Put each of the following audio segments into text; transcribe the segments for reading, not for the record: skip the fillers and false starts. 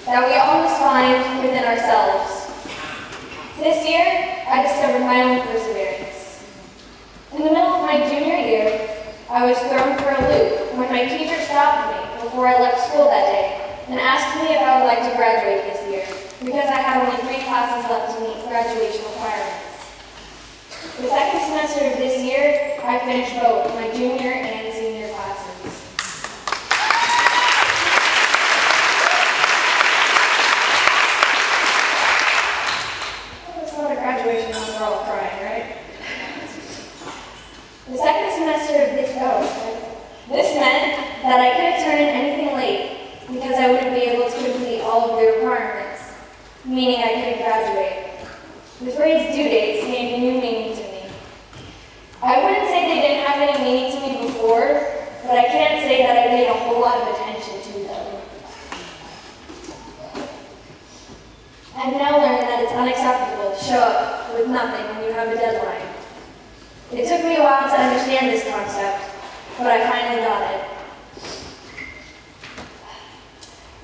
that we all must find within ourselves. This year, I discovered my own perseverance. In the middle of my junior year, I was thrown for a loop when my teacher stopped me before I left school that day and asked me if I would like to graduate this year because I had only 3 classes left to meet graduation requirements. The second semester of this year, I finished both my junior and senior classes. It's not a graduation when we're all crying, right? The second semester of this meant that I couldn't turn in anything late because I wouldn't be able to complete all of the requirements, meaning I couldn't graduate. The phrase due dates gave a new meaning to me. I wouldn't say they didn't have any meaning to me before, but I can't say that I paid a whole lot of attention to them. I've now learned that it's unacceptable to show up with nothing when you have a deadline. It took me a while to understand this concept, but I finally got it.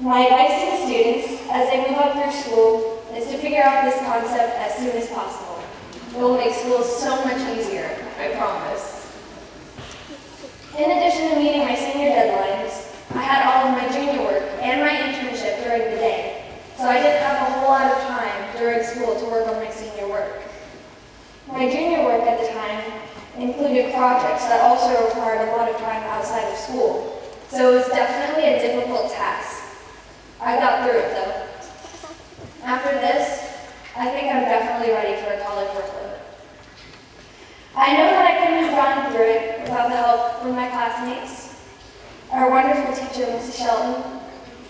My advice to the students as they move up through school is to figure out this concept as soon as possible. It will make school so much easier, I promise. In addition to meeting my senior deadlines, I had all of my junior work and my internship during the day, so I didn't have a whole lot of time during school to work on my senior work. My junior work at the time included projects that also required a lot of time outside of school, so it was definitely a difficult task. I got through it though. After this, I think I'm definitely ready for a college workload. I know that I couldn't have gone through it without the help from my classmates, our wonderful teacher, Mrs. Shelton,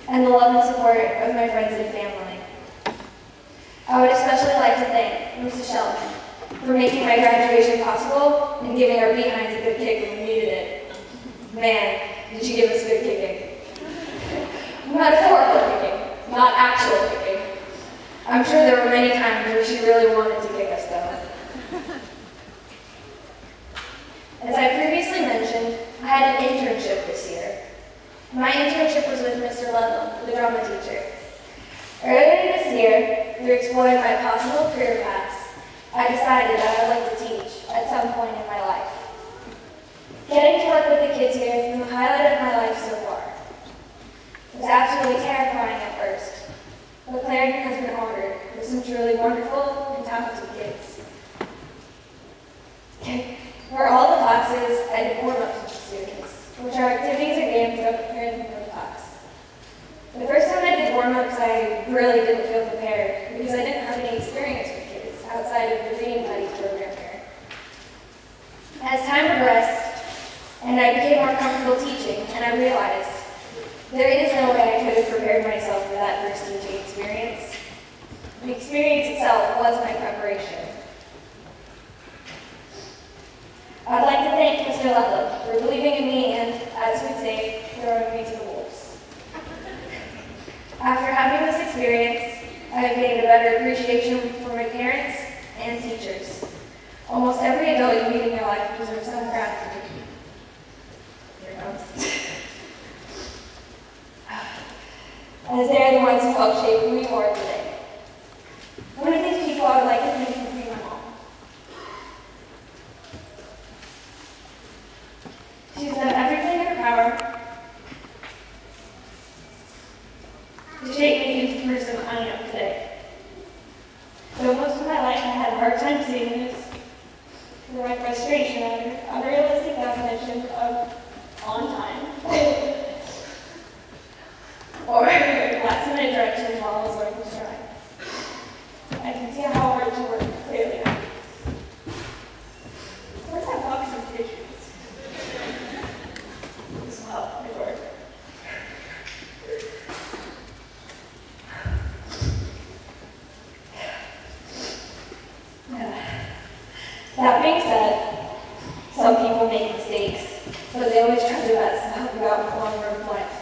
and the love and support of my friends and family. I would especially like to thank Mrs. Shelton for making my graduation possible and giving our behinds a good kick when we needed it. Man, did she give us good kicking. Metaphorical kicking, not actual kicking. I'm sure there were many times where she really wanted to kick us though. As I previously mentioned, I had an internship this year. My internship was with Mr. Ludlam, the drama teacher. Earlier this year, through exploring my possible career paths, I decided that I'd like to teach at some point in my life. Getting to work with the kids here has been the highlight of my life so far. It was absolutely terrifying at first, but Clariden has been honored with some truly wonderful and talented kids. For all the classes, I did warm-ups with the students, which are activities or games that prepare them for the class. The first time I did warm-ups, I really didn't feel prepared because I didn't have any experience with kids outside of the Reading Buddies program here. As time progressed, and I became more comfortable teaching, and I realized there is no way I could have prepared myself for that first teaching experience. The experience itself was my preparation. I'd like to thank Mr. Ludlam for believing in me and, as we'd say, throwing me to the wolves. After having this experience, I have gained a better appreciation for my parents and teachers. Almost every adult you meet in your life deserves some gratitude. Here it comes. As they are the ones who helped shape who you are today. One of these people I would like to thank for being my mom. She's done everything in her power to shape me into the person I am today. Though most of my life I had a hard time seeing this, for my frustration at her unrealistic definition of on time. Or last-minute directions while I was learning to drive. I can see how hard you work, clearly. Where's that box of tissues? This will help me work. That being said, some people make mistakes, but they always try their best to help you out in the long run of life.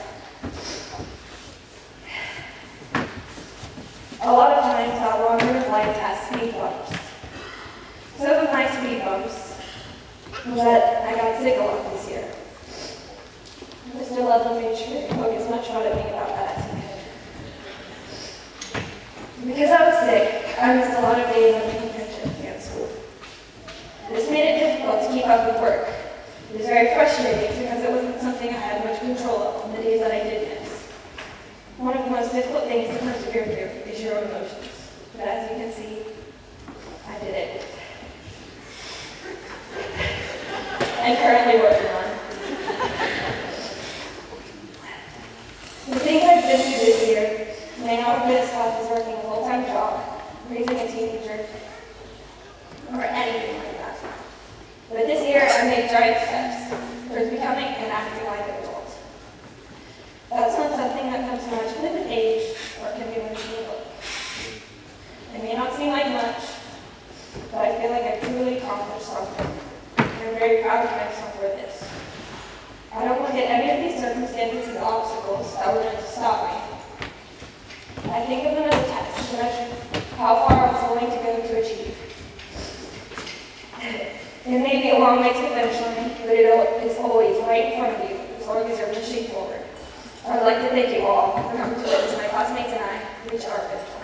A lot of times, that long run of life has speed bumps. Some of my speed bumps was that I got sick a lot this year. Mr. Ludlam made sure to poke as much fun at me about that as he could. most difficult things to persevere through is your own emotions. But as you can see, I did it. And currently working on. The things I've been through this year may not have been as tough as working a full-time job, raising a teenager, or anything like that. But this year I made giant steps towards becoming and acting like an adult. That's not something that comes much with age or can be when you look. It may not seem like much, but I feel like I've truly accomplished something. I'm very proud of myself for this. I don't look at any of these circumstances as obstacles that were meant to stop me. I think of them as a test to measure how far I was willing to go to achieve. It may be a long way to the finish line, but it is always right in front of you as long as you're pushing forward. I would like to thank you all for coming to witness my classmates and I reach our finish line.